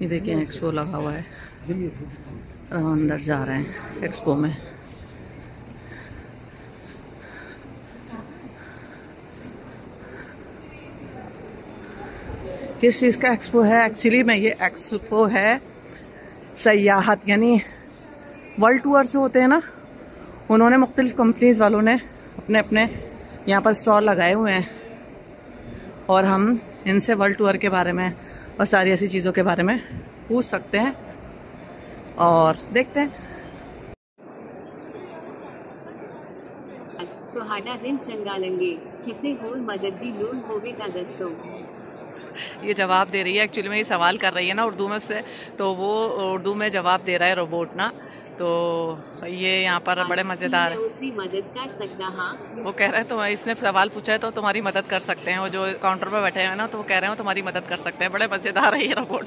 ये देखिए एक्सपो लगा हुआ है, हम अंदर जा रहे हैं एक्सपो में। किस चीज़ का एक्सपो है एक्चुअली में? ये एक्सपो है सयाहत, यानी वर्ल्ड टूर से होते हैं ना, उन्होंने मुख्तलिफ कंपनीज वालों ने अपने अपने यहाँ पर स्टॉल लगाए हुए हैं और हम इनसे वर्ल्ड टूर के बारे में और सारी ऐसी चीज़ों के बारे में पूछ सकते हैं और देखते हैं। ਤੁਹਾਡਾ ਦਿਨ ਚੰਗਾ ਲੰਘੇ, ਕਿਸੇ ਹੋਰ ਮਦਦ ਦੀ ਲੋੜ ਹੋਵੇ ਤਾਂ ਦੱਸੋ। ये जवाब दे रही है, एक्चुअली में ये सवाल कर रही है ना उर्दू में उससे, तो वो उर्दू में जवाब दे रहा है रोबोट ना। तो ये यहाँ पर बड़े मज़ेदार है। उसकी मदद कर सकता। हाँ, वो कह रहे हैं तो इसने सवाल पूछा है तो तुम्हारी मदद कर सकते हैं। वो जो काउंटर पर बैठे हैं ना, तो वो कह रहे हैं तुम्हारी मदद कर सकते हैं। बड़े मज़ेदार है ये रोबोट।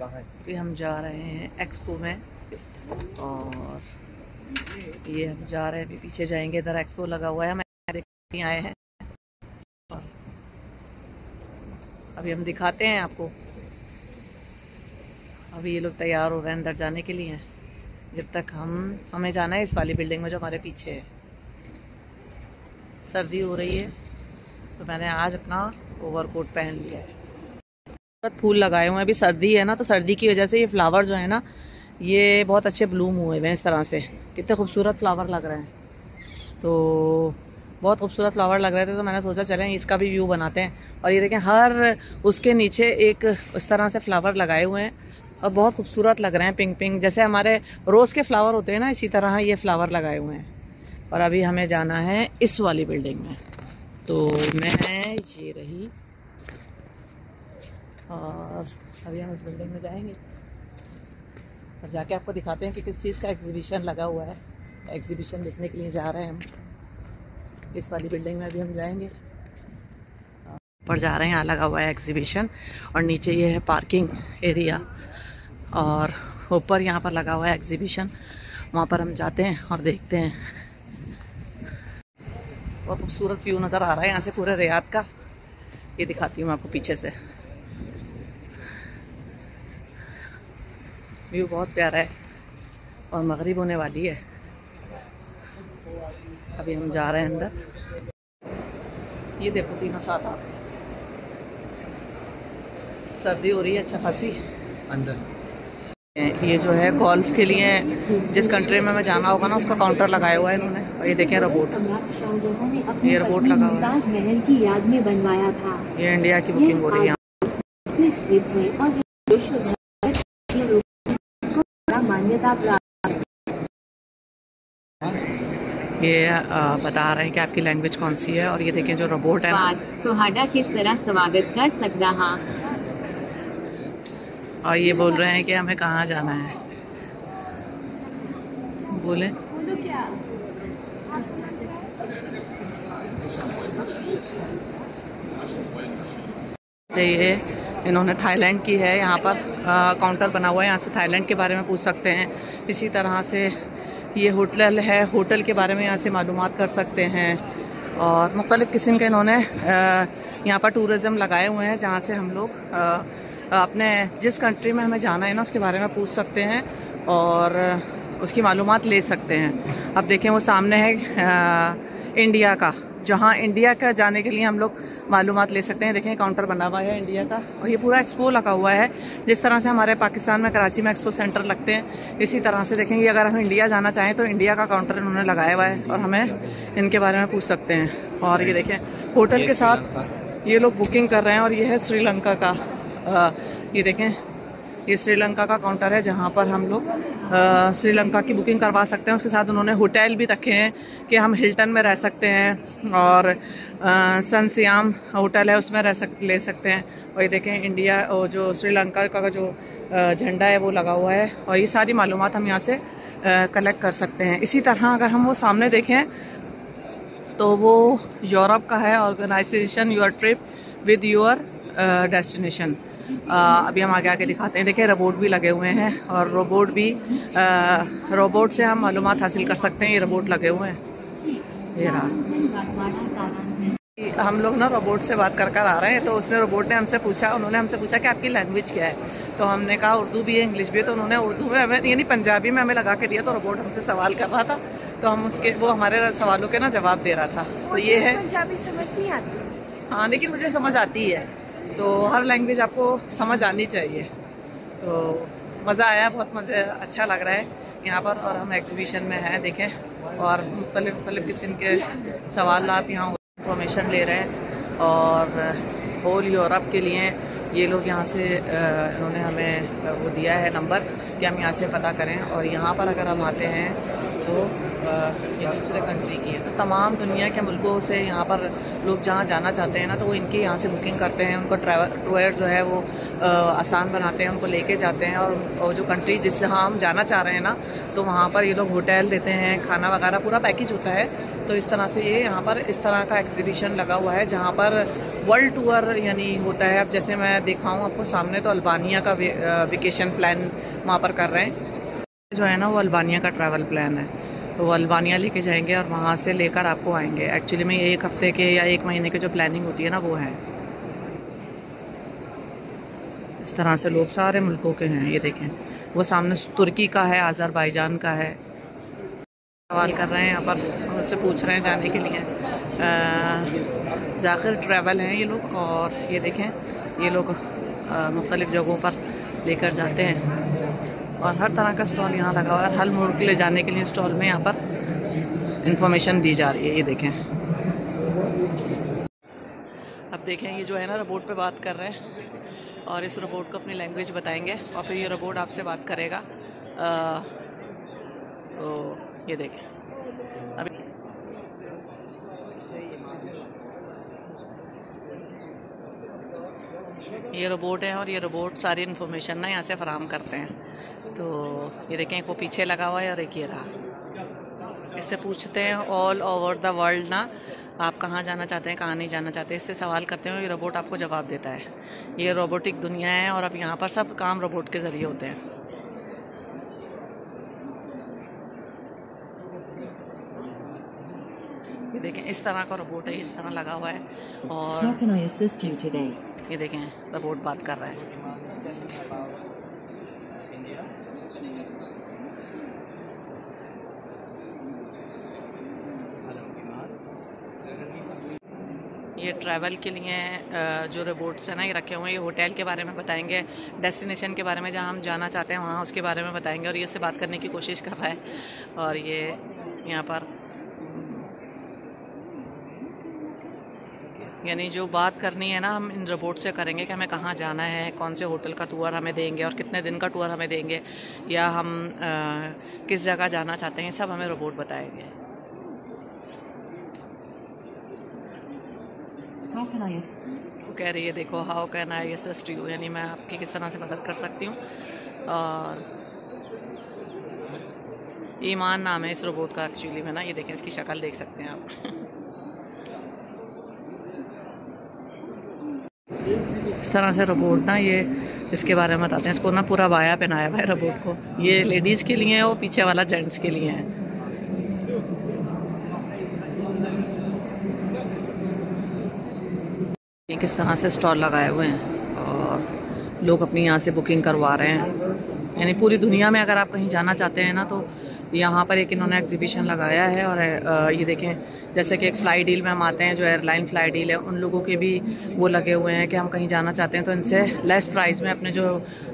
अभी हम जा रहे हैं एक्सपो में और ये हम जा रहे हैं, अभी पीछे जाएंगे, इधर एक्सपो लगा हुआ है, हमें देखने आए हैं। अभी हम दिखाते हैं आपको। अभी ये लोग तैयार हो रहे हैं अंदर जाने के लिए। जब तक हमें जाना है इस वाली बिल्डिंग में जो हमारे पीछे है। सर्दी हो रही है तो मैंने आज अपना ओवरकोट पहन लिया है। फूल लगाए हुए हैं, अभी सर्दी है ना, तो सर्दी की वजह से ये फ्लावर जो है ना, ये बहुत अच्छे ब्लूम हुए हैं इस तरह से। कितने खूबसूरत फ्लावर लग रहे हैं, तो बहुत खूबसूरत फ्लावर लग रहे थे, तो मैंने सोचा चलें इसका भी व्यू बनाते हैं। और ये देखें, हर उसके नीचे एक उस तरह से फ्लावर लगाए हुए हैं और बहुत खूबसूरत लग रहे हैं, पिंक पिंक, जैसे हमारे रोज़ के फ्लावर होते हैं ना, इसी तरह ये फ्लावर लगाए हुए हैं। और अभी हमें जाना है इस वाली बिल्डिंग में, तो मैं ये रही और अभी हम इस बिल्डिंग में जाएंगे और जाके आपको दिखाते हैं कि किस चीज़ का एग्जीबिशन लगा हुआ है। एग्जीबिशन देखने के लिए जा रहे हैं हम इस वाली बिल्डिंग में। अभी हम जाएंगे ऊपर जा रहे हैं, यहाँ लगा हुआ है एग्जीबिशन और नीचे ये है पार्किंग एरिया और ऊपर यहाँ पर लगा हुआ है एग्जीबिशन। वहाँ पर हम जाते हैं और देखते हैं। बहुत खूबसूरत व्यू नज़र आ रहा है यहाँ से पूरे रियाद का। ये दिखाती हूँ मैं आपको पीछे से, व्यू बहुत प्यारा है और मगरिब होने वाली है। अभी हम जा रहे हैं अंदर। ये देखो 307, सर्दी हो रही है अच्छा खासी अंदर। ये जो है गोल्फ के लिए जिस कंट्री में हमें जाना होगा ना, उसका काउंटर लगाया हुआ है इन्होंने। और ये देखें रोबोट, ये रोबोट लगा हुआ है, महल की याद में बनवाया था। ये इंडिया की बुकिंग हो रही है। मान्यता प्राप्त। ये बता रहे हैं कि आपकी लैंग्वेज कौन सी है। और ये देखें जो रोबोट है, ਤੁਹਾਡਾ किस तरह स्वागत कर सकता। हाँ, और ये बोल रहे हैं कि हमें कहाँ जाना है। बोले सही है। इन्होंने थाईलैंड की है, यहाँ पर काउंटर बना हुआ है, यहाँ से थाईलैंड के बारे में पूछ सकते हैं। इसी तरह से ये होटल है, होटल के बारे में यहाँ से मालूमात कर सकते हैं। और मुख्तलिफ़ किस्म के इन्होंने यहाँ पर टूरिज़्म लगाए हुए हैं, जहाँ से हम लोग अपने जिस कंट्री में हमें जाना है ना, उसके बारे में पूछ सकते हैं और उसकी मालूमात ले सकते हैं। अब देखें वो सामने है इंडिया का, जहाँ इंडिया का जाने के लिए हम लोग मालूमात ले सकते हैं। देखें काउंटर बना हुआ है इंडिया का और ये पूरा एक्सपो लगा हुआ है। जिस तरह से हमारे पाकिस्तान में कराची में एक्सपो सेंटर लगते हैं, इसी तरह से देखेंगे अगर हम इंडिया जाना चाहें तो इंडिया का काउंटर इन्होंने लगाया हुआ है और हमें इनके बारे में पूछ सकते हैं। और ये देखें होटल के साथ ये लोग बुकिंग कर रहे हैं। और ये है श्रीलंका का, ये देखें ये श्रीलंका का काउंटर है, जहाँ पर हम लोग श्रीलंका की बुकिंग करवा सकते हैं। उसके साथ उन्होंने होटल भी रखे हैं कि हम हिल्टन में रह सकते हैं और सनसियाम होटल है उसमें ले सकते हैं। और ये देखें इंडिया और जो श्रीलंका का जो झंडा है वो लगा हुआ है। और ये सारी मालूमात हम यहाँ से कलेक्ट कर सकते हैं। इसी तरह अगर हम वो सामने देखें तो वो यूरोप का है, organisation your trip with your destination. अभी हम आगे दिखाते हैं। देखिए रोबोट भी लगे हुए हैं और रोबोट से हम मालूमात हासिल कर सकते हैं। ये रोबोट लगे हुए हैं। ये रहा। हम लोग ना रोबोट से बात कर आ रहे हैं, तो उसने रोबोट ने हमसे पूछा, उन्होंने हमसे पूछा कि आपकी लैंग्वेज क्या है। तो हमने कहा उर्दू भी है, इंग्लिश भी है। तो उन्होंने उर्दू में हमें यानी पंजाबी में हमें लगा के दिया। तो रोबोट हमसे सवाल कर रहा था, तो हम उसके वो हमारे सवालों के ना जवाब दे रहा था। तो ये है, पंजाबी समझ नहीं आती। हाँ लेकिन मुझे समझ आती है। तो हर लैंग्वेज आपको समझ आनी चाहिए। तो मज़ा आया, बहुत मज़े, अच्छा लग रहा है यहाँ पर। और हम एग्जीबिशन में हैं, देखें, और मुख्तलिफ़ किस्म के सवालात यहाँ इंफॉर्मेशन ले रहे हैं। और होल यूरोप के लिए ये लोग यहाँ से इन्होंने हमें वो दिया है नंबर कि हम यहाँ से पता करें। और यहाँ पर अगर हम आते हैं तो ये दूसरे कंट्री की है, तो तमाम दुनिया के मुल्कों से यहाँ पर लोग जहाँ जाना चाहते हैं ना, तो वो इनके यहाँ से बुकिंग करते हैं। उनको टूर जो है वो आसान बनाते हैं, उनको लेके जाते हैं। और जो कंट्री जिस जहाँ हम जाना चाह रहे हैं ना, तो वहाँ पर ये लोग होटल देते हैं, खाना वगैरह पूरा पैकेज होता है। तो इस तरह से ये यहाँ पर इस तरह का एग्जीबिशन लगा हुआ है, जहाँ पर वर्ल्ड टूर यानी होता है। अब जैसे मैं दिखाऊँ आपको सामने, तो अल्बानिया का वेकेशन प्लान वहाँ पर कर रहे हैं। जो है ना वो अल्बानिया का ट्रैवल प्लान है, तो वो अल्बानिया लेके जाएंगे और वहाँ से लेकर आपको आएंगे। एक्चुअली में ये 1 हफ्ते के या 1 महीने के जो प्लानिंग होती है ना, वो है। इस तरह से लोग सारे मुल्कों के हैं। ये देखें, वो सामने तुर्की का है, अज़रबैजान का है। सवाल कर रहे हैं यहाँ पर, हमसे पूछ रहे हैं जाने के लिए। ज़ाकिर ट्रैवल हैं ये लोग। और ये देखें, ये लोग मुख्तलिफ़ जगहों पर लेकर जाते हैं। और हर तरह का स्टॉल यहाँ लगा हुआ है। हर मुल्क ले जाने के लिए स्टॉल में यहाँ पर इंफॉर्मेशन दी जा रही है। ये देखें, अब देखें, ये जो है ना रोबोट पे बात कर रहे हैं, और इस रोबोट को अपनी लैंग्वेज बताएंगे और फिर ये रोबोट आपसे बात करेगा। तो ये देखें, अभी ये रोबोट है, और ये रोबोट सारी इन्फॉर्मेशन ना यहाँ से फराहम करते हैं। तो ये देखें, एक वो पीछे लगा हुआ है और एक ये रहा। इससे पूछते हैं ऑल ओवर द वर्ल्ड ना, आप कहाँ जाना चाहते हैं, कहाँ नहीं जाना चाहते, इससे सवाल करते हैं, ये रोबोट आपको जवाब देता है। ये रोबोटिक दुनिया है, और अब यहाँ पर सब काम रोबोट के ज़रिए होते हैं। ये देखें, इस तरह का रोबोट है, इस तरह लगा हुआ है। और ये देखें, रोबोट बात कर रहा है। ये ट्रैवल के लिए जो रोबोट्स हैं ना, ये रखे हुए हैं। ये होटल के बारे में बताएंगे, डेस्टिनेशन के बारे में, जहाँ हम जाना चाहते हैं वहाँ उसके बारे में बताएंगे। और ये से बात करने की कोशिश कर रहा है। और ये यहाँ पर यानी जो बात करनी है ना, हम इन रोबोट से करेंगे कि हमें कहाँ जाना है, कौन से होटल का टूर हमें देंगे और कितने दिन का टूर हमें देंगे, या हम किस जगह जाना चाहते हैं, सब हमें रोबोट बताएंगे। वो कह रही है, देखो, how can I assist you, यानी मैं आपकी किस तरह से मदद कर सकती हूँ। और ईमान नाम है इस रोबोट का एक्चुअली में ना। ये देखें, इसकी शक्ल देख सकते हैं आप। इस तरह से रोबोट ना, ये इसके बारे में बताते हैं। इसको ना पूरा वाया पहनाया हुआ है रोबोट को। ये लेडीज़ के लिए है, और पीछे वाला जेंट्स के लिए है। ये किस तरह से स्टॉल लगाए हुए हैं, और लोग अपनी यहाँ से बुकिंग करवा रहे हैं। यानी पूरी दुनिया में अगर आप कहीं जाना चाहते हैं ना, तो यहाँ पर एक इन्होंने एग्जीबिशन लगाया है। और ये देखें, जैसे कि एक फ़्लाई डील में हम आते हैं, जो एयरलाइन फ़्लाई डील है, उन लोगों के भी वो लगे हुए हैं कि हम कहीं जाना चाहते हैं तो इनसे लेस प्राइस में अपने जो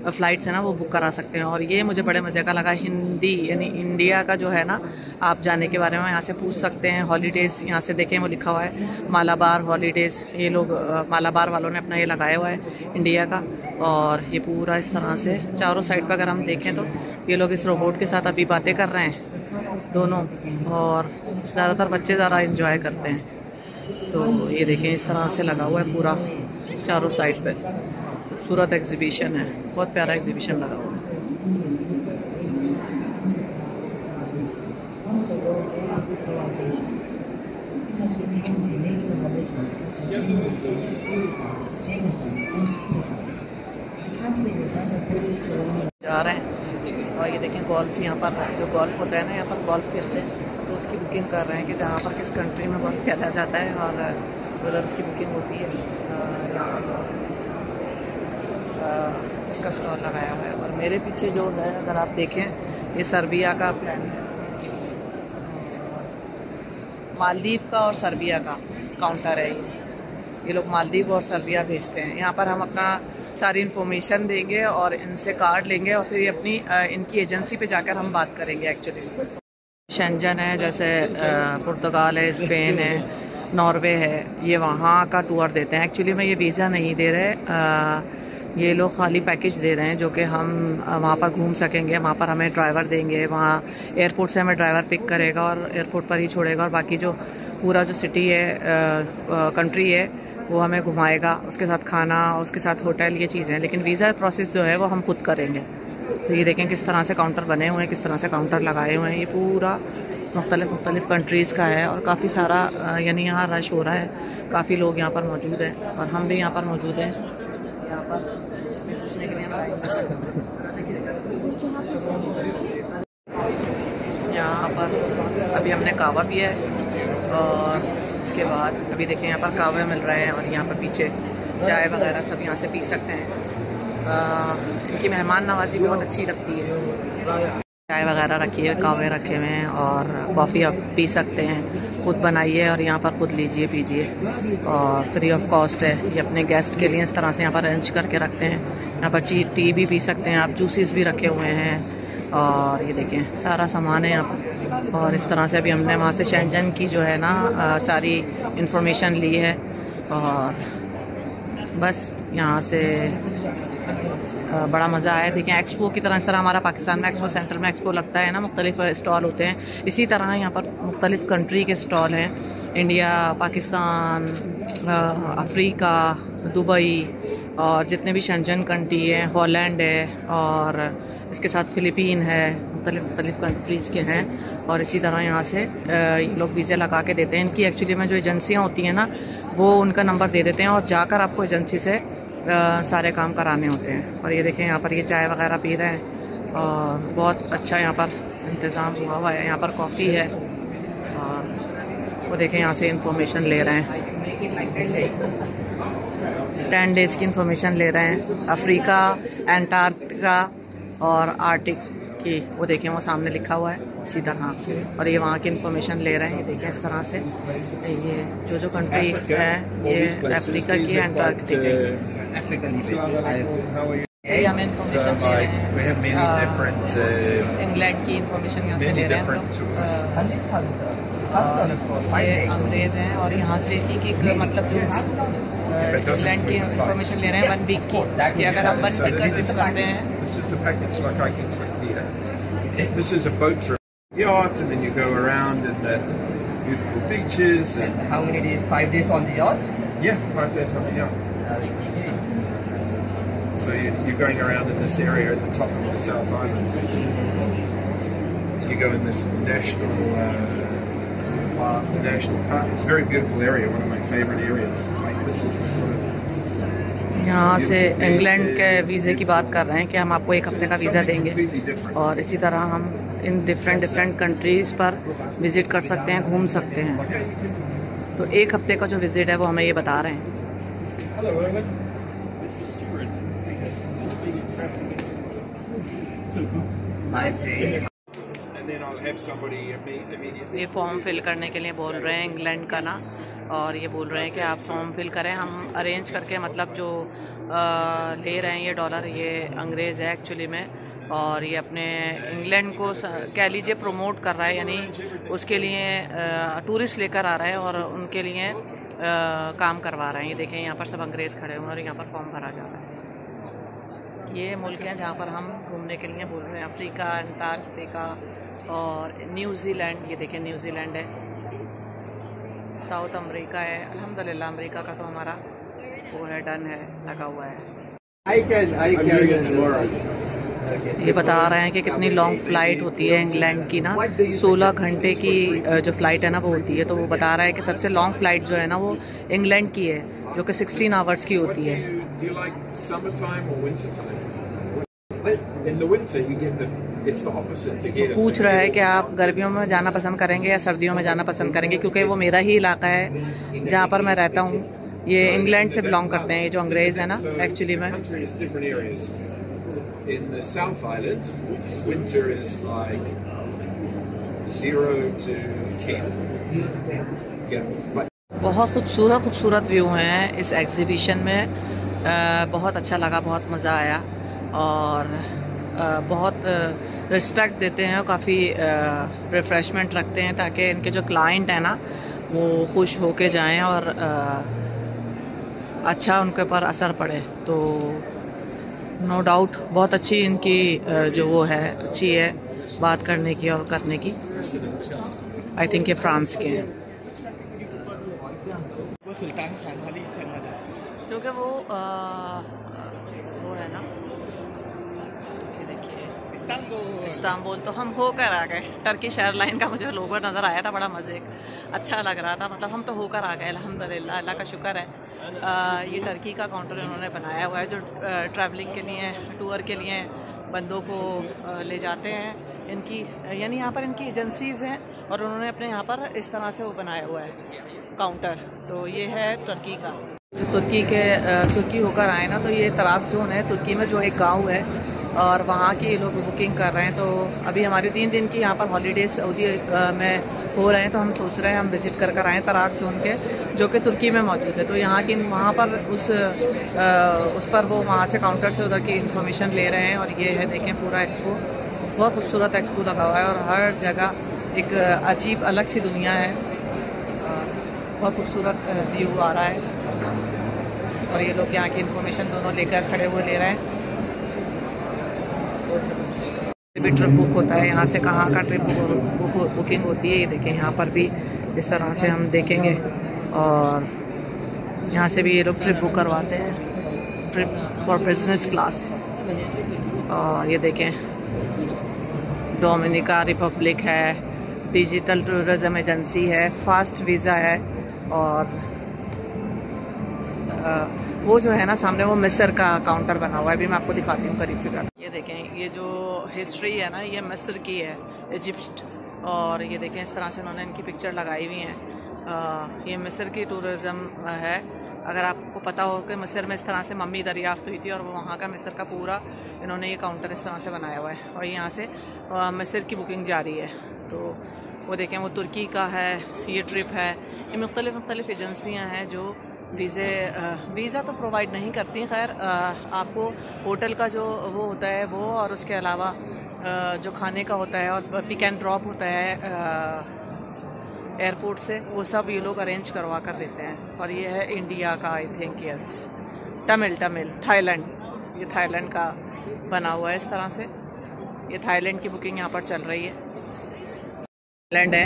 फ़्लाइट्स हैं ना, वो बुक करा सकते हैं। और ये मुझे बड़े मज़े का लगा। हिंदी यानी इंडिया का जो है ना, आप जाने के बारे में यहाँ से पूछ सकते हैं। हॉलीडेज़ यहाँ से देखें, वो लिखा हुआ है मालाबार हॉलीडेज़। ये लोग मालाबार वालों ने अपना ये लगाया हुआ है इंडिया का। और ये पूरा इस तरह से चारों साइड पर अगर हम देखें, तो ये लोग इस रोबोट के साथ अभी बातें कर रहे हैं दोनों, और ज़्यादातर बच्चे ज़्यादा इंजॉय करते हैं। तो ये देखें, इस तरह से लगा हुआ है पूरा चारों साइड पे। खूबसूरत एग्जीबिशन है, बहुत प्यारा एग्जीबिशन लगा हुआ है। जा रहे हैं और ये देखें गोल्फ, यहाँ पर जो गोल्फ होता है ना, यहाँ पर गोल्फ खेलते हैं, तो उसकी बुकिंग कर रहे हैं कि जहाँ पर किस कंट्री में गोल्फ खेला जाता है और उधर उसकी बुकिंग होती है। इसका स्टॉल लगाया हुआ है। और मेरे पीछे जो है, अगर आप देखें, ये सर्बिया का प्लान है, मालदीव का और सर्बिया का काउंटर है। ये लोग मालदीव और सर्बिया भेजते हैं। यहाँ पर हम अपना सारी इन्फॉर्मेशन देंगे और इनसे कार्ड लेंगे और फिर ये अपनी इनकी एजेंसी पे जाकर हम बात करेंगे। एक्चुअली शेंजन है, जैसे पुर्तगाल है, स्पेन है, नॉर्वे है, ये वहाँ का टूर देते हैं। एक्चुअली में ये वीज़ा नहीं दे रहे, ये लोग खाली पैकेज दे रहे हैं जो कि हम वहाँ पर घूम सकेंगे। वहाँ पर हमें ड्राइवर देंगे, वहाँ एयरपोर्ट से हमें ड्राइवर पिक करेगा और एयरपोर्ट पर ही छोड़ेगा, और बाकी जो पूरा जो सिटी है, कंट्री है, वो हमें घुमाएगा, उसके साथ खाना, उसके साथ होटल, ये चीज़ें। लेकिन वीज़ा प्रोसेस जो है वो हम खुद करेंगे। तो ये देखें किस तरह से काउंटर बने हुए हैं, किस तरह से काउंटर लगाए हुए हैं। ये पूरा मुख्तलिफ़ कंट्रीज़ का है और काफ़ी सारा यानी यहाँ रश हो रहा है, काफ़ी लोग यहाँ पर मौजूद हैं और हम भी यहाँ पर मौजूद हैं। यहाँ पर पूछने के लिए यहाँ पर अभी हमने कहवा पिया है और इसके बाद अभी देखें यहाँ पर कहवे मिल रहे हैं और यहाँ पर पीछे चाय वगैरह सब यहाँ से पी सकते हैं। इनकी मेहमान नवाजी बहुत अच्छी लगती है। चाय वगैरह रखी है, कहवे रखे हुए हैं और कॉफ़ी आप पी सकते हैं, खुद बनाइए और यहाँ पर खुद लीजिए पीजिए और फ्री ऑफ कॉस्ट है। ये अपने गेस्ट के लिए इस तरह से यहाँ पर अरेंज करके रखते हैं। यहाँ पर टी भी पी सकते हैं आप, जूसेस भी रखे हुए हैं और ये देखें सारा सामान है यहाँ पर। और इस तरह से अभी हमने वहाँ से शेंजन की जो है ना सारी इंफॉर्मेशन ली है और बस यहाँ से बड़ा मज़ा आया। देखें एक्सपो की तरह, इस तरह हमारा पाकिस्तान में एक्सपो सेंटर में एक्सपो लगता है ना, मुख्तलिफ स्टॉल होते हैं, इसी तरह यहाँ पर मुख्तलिफ कंट्री के स्टॉल हैं। इंडिया, पाकिस्तान, अफ्रीका, दुबई और जितने भी शेंजन कंट्री हैं, हॉलैंड है और इसके साथ फ़िलिपीन है, मुख्तलिफ कंट्रीज़ के हैं। और इसी तरह यहाँ से लोग वीज़े लगा के देते हैं। इनकी एक्चुअली में जो एजेंसियाँ होती हैं ना, वो उनका नंबर दे देते हैं और जाकर आपको एजेंसी से सारे काम कराने होते हैं। और ये देखें यहाँ पर ये चाय वगैरह पी रहे हैं और बहुत अच्छा यहाँ पर इंतज़ाम हुआ है। यहाँ पर कॉफ़ी है और वो देखें यहाँ से इंफॉर्मेशन ले रहे हैं, 10 डेज़ की इंफॉर्मेशन ले रहे हैं। अफ्रीका, एंटार्क्टिका और आर्टिक की, वो देखें वो सामने लिखा हुआ है इसी तरह। और ये वहाँ की इंफॉर्मेशन ले रहे हैं। ये देखें इस तरह से ये जो कंट्री है, ये अफ्रीका की, एंटार्क्टिका की। हमें इंफॉर्मेशन दे रहे हैं, इंग्लैंड की इंफॉर्मेशन यहाँ से ले रहे हैं हम लोग। ये अंग्रेज़ हैं और यहाँ से एक मतलब जो इंग्लैंड की इंफॉर्मेशन ले रहे हैं 1 वीक की, कि अगर हम 1 वीक का ट्रिप करते हैं। This is a boat trip, yacht, and then you go around in the beautiful beaches. And how many days? 5 days on the yacht? Yeah, 5 days on the yacht. So you're going around in this area at the top of the South Island. You go in this national park. It's a very beautiful area, one of my favorite areas. Like this is the sort of यहाँ से England के वीज़े की बात कर रहे हैं कि हम आपको 1 हफ्ते का वीज़ा देंगे और इसी तरह हम इन डिफरेंट कंट्रीज़ पर विज़िट कर सकते हैं, घूम सकते हैं। तो 1 हफ्ते का जो विज़िट है वो हमें ये बता रहे हैं। ये फॉर्म फिल करने के लिए बोल रहे हैं इंग्लैंड का ना, और ये बोल रहे हैं कि आप फॉर्म फिल करें, हम अरेंज करके, मतलब जो ले रहे हैं ये डॉलर, ये अंग्रेज़ है एक्चुअली में, और ये अपने इंग्लैंड को कह लीजिए प्रमोट कर रहा है, यानी उसके लिए टूरिस्ट लेकर आ रहा है और उनके लिए काम करवा रहे हैं। ये देखें यहाँ पर सब अंग्रेज़ खड़े हुए हैं और यहाँ पर फॉर्म भरा जा रहा है। ये मुल्क हैं जहाँ पर हम घूमने के लिए बोल रहे हैं, अफ्रीका, एंटार्क्टिका और न्यूजीलैंड। ये देखें न्यूजीलैंड है, साउथ अमेरिका है। अल्हम्दुलिल्लाह अमेरिका का तो हमारा वो है, डन है, लगा हुआ है। ये बता रहे हैं कि कितनी लॉन्ग फ़्लाइट होती है इंग्लैंड की ना, 16 घंटे की जो फ़्लाइट है ना वो होती है। तो वो बता रहा है कि सबसे लॉन्ग फ़्लाइट जो है ना वो इंग्लैंड की है, जो कि 16 आवर्स की होती है। In the winter you get the It's the opposite to get us. पूछ रहा है कि आप गर्मियों में जाना पसंद करेंगे या सर्दियों में जाना पसंद करेंगे, क्योंकि वो मेरा ही इलाका है जहाँ पर मैं रहता हूँ। ये इंग्लैंड से बिलोंग करते हैं, ये जो अंग्रेज़ है ना एक्चुअली में। Country is different areas. In the South Island, winter is like 0 to 10. Yeah. बहुत खूबसूरत व्यू हैं इस एग्जीबिशन में। बहुत अच्छा लगा, बहुत मज़ा आया और बहुत रिस्पेक्ट देते हैं और काफ़ी रिफ़्रेशमेंट रखते हैं ताकि इनके जो क्लाइंट हैं ना वो खुश होके जाएं और अच्छा उनके ऊपर असर पड़े। तो नो डाउट बहुत अच्छी इनकी जो वो है अच्छी है बात करने की और करने की। आई थिंक ये फ्रांस के हैं क्योंकि वो है ना, ये देखिए इस्तांबुल। तो हम होकर आ गए। टर्किश एयरलाइन का मुझे लोगो नज़र आया था, बड़ा मज़े अच्छा लग रहा था। मतलब हम तो होकर आ गए अल्हम्दुलिल्लाह, अल्लाह का शुक्र है। ये टर्की का काउंटर इन्होंने बनाया हुआ है जो ट्रैवलिंग के लिए, टूर के लिए बंदों को ले जाते हैं। इनकी यानी यहाँ पर इनकी एजेंसीज़ हैं और उन्होंने अपने यहाँ पर इस तरह से वो बनाया हुआ है काउंटर। तो ये है टर्की का। जो तुर्की होकर आए ना, तो ये तराक जोन है तुर्की में, जो एक गांव है और वहाँ की लोग बुकिंग कर रहे हैं। तो अभी हमारी 3 दिन की यहाँ पर हॉलीडेज सऊदी में हो रहे हैं, तो हम सोच रहे हैं हम विज़िट कर आएँ तराक जोन के, जो कि तुर्की में मौजूद है। तो यहाँ की वहाँ पर उस पर वो वहाँ से काउंटर से उधर की इन्फॉर्मेशन ले रहे हैं। और ये है देखें पूरा एक्सपो, बहुत खूबसूरत एक्सपो लगा हुआ है और हर जगह एक अजीब अलग सी दुनिया है। बहुत खूबसूरत व्यू आ रहा है और ये लोग यहाँ की इन्फॉर्मेशन दोनों लेकर खड़े हुए ले रहे हैं। भी ट्रिप बुक होता है यहाँ से, कहाँ का ट्रिप बुकिंग होती है ये देखें। यहाँ पर भी इस तरह से हम देखेंगे और यहाँ से भी ये लोग ट्रिप बुक करवाते हैं, ट्रिप फॉर बिजनेस क्लास। और ये देखें डोमिनिका रिपब्लिक है, डिजिटल टूरिज्म एजेंसी है, फास्ट वीज़ा है और वो जो है ना सामने वो मिस्र का काउंटर बना हुआ है। अभी मैं आपको दिखाती हूँ करीब से जाकर। ये देखें ये जो हिस्ट्री है ना ये मिस्र की है, इजिप्ट। और ये देखें इस तरह से उन्होंने इनकी पिक्चर लगाई हुई हैं। ये मिस्र की टूरिज़म है। अगर आपको पता हो कि मिस्र में इस तरह से मम्मी दरियाफ्त हुई थी और वहाँ का मिस्र का पूरा इन्होंने ये काउंटर इस तरह से बनाया हुआ है और यहाँ से मिस्र की बुकिंग जारी है। तो वो देखें वो तुर्की का है, ये ट्रिप है। ये मुख्तलिफ़ एजेंसियाँ हैं जो वीज़ा तो प्रोवाइड नहीं करती। खैर आपको होटल का जो वो होता है वो, और उसके अलावा जो खाने का होता है और पिक एंड ड्रॉप होता है एयरपोर्ट से, वो सब ये लोग अरेंज करवा कर देते हैं। और ये है इंडिया का, I think yes, Tamil Thailand. ये थाईलैंड का बना हुआ है इस तरह से। ये थाईलैंड की बुकिंग यहाँ पर चल रही है। थाईलैंड है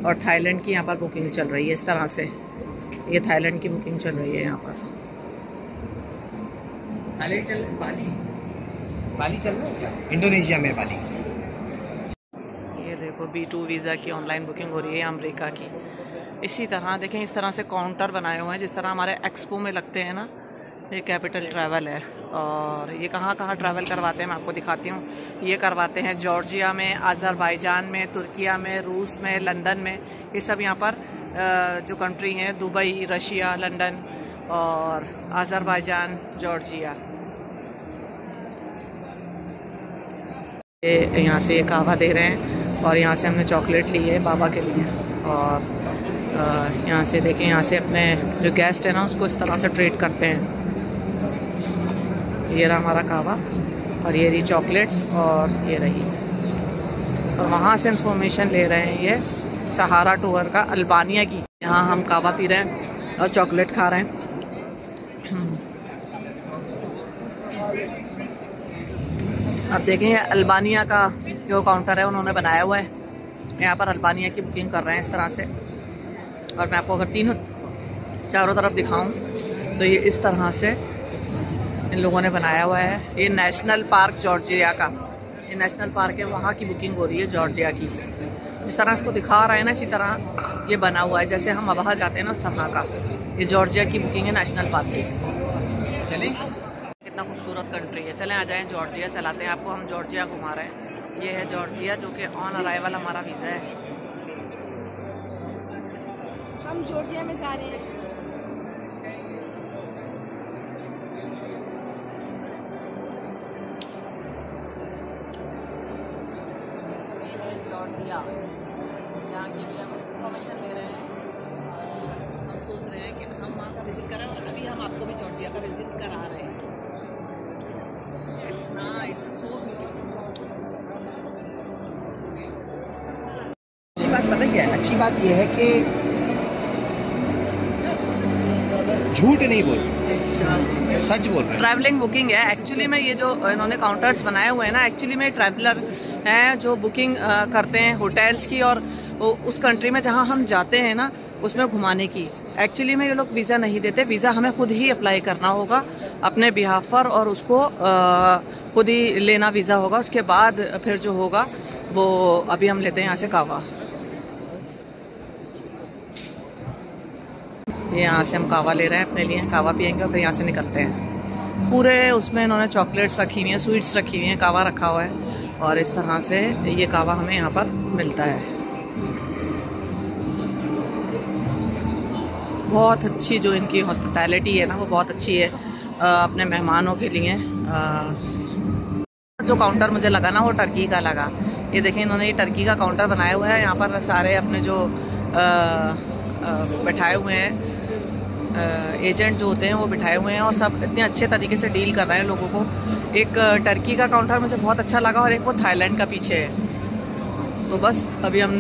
और थाईलैंड की यहाँ पर बुकिंग चल रही है इस तरह से। ये थाईलैंड की बुकिंग चल रही है यहाँ पर। थाईलैंड चल रहा है, बाली चल रहा है क्या? इंडोनेशिया में बाली। ये देखो B2 वीज़ा की ऑनलाइन बुकिंग हो रही है अमेरिका की। इसी तरह देखें इस तरह से काउंटर बनाए हुए हैं जिस तरह हमारे एक्सपो में लगते हैं ना। ये कैपिटल ट्रैवल है और ये कहाँ ट्रैवल करवाते हैं मैं आपको दिखाती हूँ। ये करवाते हैं जॉर्जिया में, अज़रबैजान में, तुर्किया में, रूस में, लंदन में। ये सब यहाँ पर जो कंट्री हैं, दुबई, रशिया, लंदन और अज़रबैजान, जॉर्जिया। ये यहाँ से कहवा दे रहे हैं और यहाँ से हमने चॉकलेट ली है बाबा के लिए। और यहाँ से देखें, यहाँ से अपने जो गेस्ट है ना उसको इस तरह से ट्रीट करते हैं। ये रहा हमारा कहवा और ये रही चॉकलेट्स और ये रही। और वहाँ से इंफॉर्मेशन ले रहे हैं ये सहारा टूर का, अल्बानिया की। यहाँ हम कहवा पी रहे हैं और चॉकलेट खा रहे हैं। अब देखें अल्बानिया का जो काउंटर है उन्होंने बनाया हुआ है। यहाँ पर अल्बानिया की बुकिंग कर रहे हैं इस तरह से। और मैं आपको अगर चारों तरफ दिखाऊं तो ये इस तरह से इन लोगों ने बनाया हुआ है। ये नेशनल पार्क जॉर्जिया का, ये नेशनल पार्क है, वहाँ की बुकिंग हो रही है जॉर्जिया की। जिस तरह इसको दिखा रहे हैं ना इसी तरह ये बना हुआ है, जैसे हम वहाँ जाते हैं ना उस तरह का। ये जॉर्जिया की बुकिंग है नेशनल पार्क की। चलें, कितना खूबसूरत कंट्री है। चलें आ जाएं, जॉर्जिया चलाते हैं आपको। हम जॉर्जिया घुमा रहे हैं। ये है जॉर्जिया, जो कि ऑन अराइवल हमारा वीज़ा है। हम जॉर्जिया में जा रहे हैं। ये है जॉर्जिया, जहाँ की भी हम इंफॉर्मेशन ले रहे हैं। हम सोच रहे हैं कि हम वहाँ का विज़िट करें, और अभी हम आपको भी जॉर्जिया का विज़िट करा रहे हैं। It's nice, so beautiful. अच्छी बात पता क्या है? अच्छी बात यह है कि झूठ नहीं बोल, सच बोल रहे हैं। ट्रैवलिंग बुकिंग है एक्चुअली में। ये जो इन्होंने काउंटर्स बनाए हुए हैं ना, एक्चुअली में ट्रैवलर हैं जो बुकिंग करते हैं होटल्स की, और उस कंट्री में जहां हम जाते हैं ना उसमें घुमाने की। एक्चुअली में ये लोग वीज़ा नहीं देते, वीज़ा हमें खुद ही अप्लाई करना होगा अपने बिहाफ पर, और उसको खुद ही लेना वीज़ा होगा। उसके बाद फिर जो होगा वो अभी हम लेते हैं यहाँ से कावा। ये यहाँ से हम कावा ले रहे हैं अपने लिए, कावा पियेंगे और फिर यहाँ से निकलते हैं। पूरे उसमें इन्होंने चॉकलेट्स रखी हुई हैं, स्वीट्स रखी हुई हैं, कावा रखा हुआ है, और इस तरह से ये कावा हमें यहाँ पर मिलता है। बहुत अच्छी जो इनकी हॉस्पिटैलिटी है ना, वो बहुत अच्छी है अपने मेहमानों के लिए। जो काउंटर मुझे लगा ना वो टर्की का लगा। ये देखें, इन्होंने ये टर्की का काउंटर बनाया हुआ है। यहाँ पर सारे अपने जो बैठाए हुए हैं एजेंट जो होते हैं वो बिठाए हुए हैं, और सब इतने अच्छे तरीके से डील कर रहे हैं लोगों को। एक टर्की का काउंटर मुझे बहुत अच्छा लगा, और एक वो थाईलैंड का पीछे है। तो बस अभी हम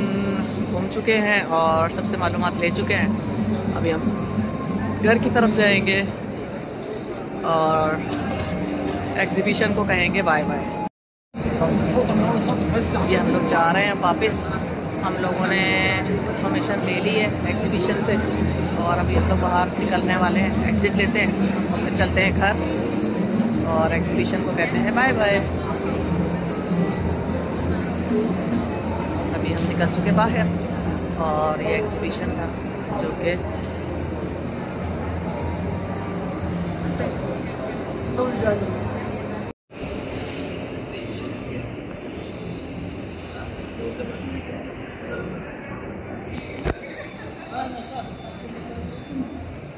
घूम चुके हैं और सबसे मालूमात ले चुके हैं। अभी हम घर की तरफ जाएंगे और एग्जीबिशन को कहेंगे बाय बाय। ये हम लोग जा रहे हैं वापस। हम लोगों ने इंफॉर्मेशन ले ली है एग्जीबिशन से, और अभी हम लोग बाहर निकलने वाले हैं। एग्ज़िट लेते हैं और फिर चलते हैं घर, और एग्जीबिशन को कहते हैं बाय बाय। अभी हम निकल चुके बाहर, और ये एग्जीबिशन था जो कि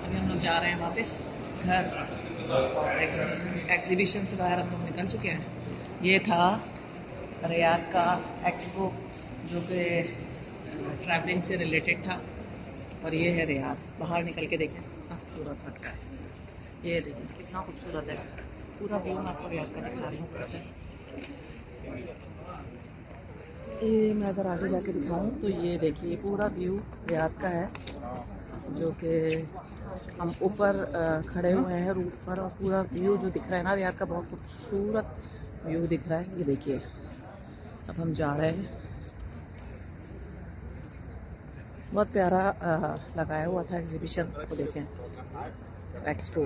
अभी हम लोग जा रहे हैं वापस घर। एग्जीबिशन से बाहर हम लोग निकल चुके हैं। ये था रियाद का एक्सपो जो कि ट्रैवलिंग से रिलेटेड था, और ये है रियाद। बाहर निकल के देखें कितना खूबसूरत लगता है। ये देखें कितना खूबसूरत है, पूरा व्यू मैं आपको रियाद का दिखा रही हूँ कैसे। ये मैं अगर आगे जाके दिखाऊं तो ये देखिए पूरा व्यू रियाद का है, जो कि हम ऊपर खड़े हुए हैं रूफ पर, और पूरा व्यू जो दिख रहा है ना रियाद का, बहुत खूबसूरत व्यू दिख रहा है। ये देखिए अब हम जा रहे हैं। बहुत प्यारा लगाया हुआ था एग्जीबिशन को, देखें एक्सपो।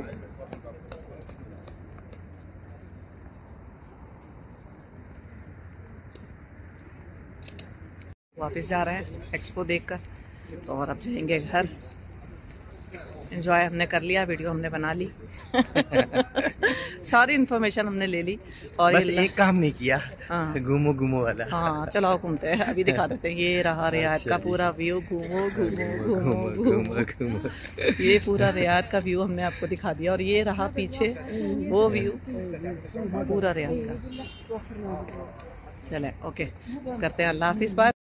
वापस जा रहे हैं एक्सपो देखकर, और अब जाएंगे घर। एंजॉय हमने कर लिया, वीडियो हमने बना ली सारी इन्फॉर्मेशन हमने ले ली, और बस ये एक काम नहीं किया। हाँ घूमो घूमो वाला। हाँ चलो घूमते हैं, अभी दिखा देते हैं। ये रहा रियाद का पूरा व्यू, घूमो घूमो घूमो घूमो। ये पूरा रियाद का व्यू हमने आपको दिखा दिया, और ये रहा पीछे वो व्यू पूरा रियाद का। चले ओके, करते हैं अल्लाह हाफिज़, बाय।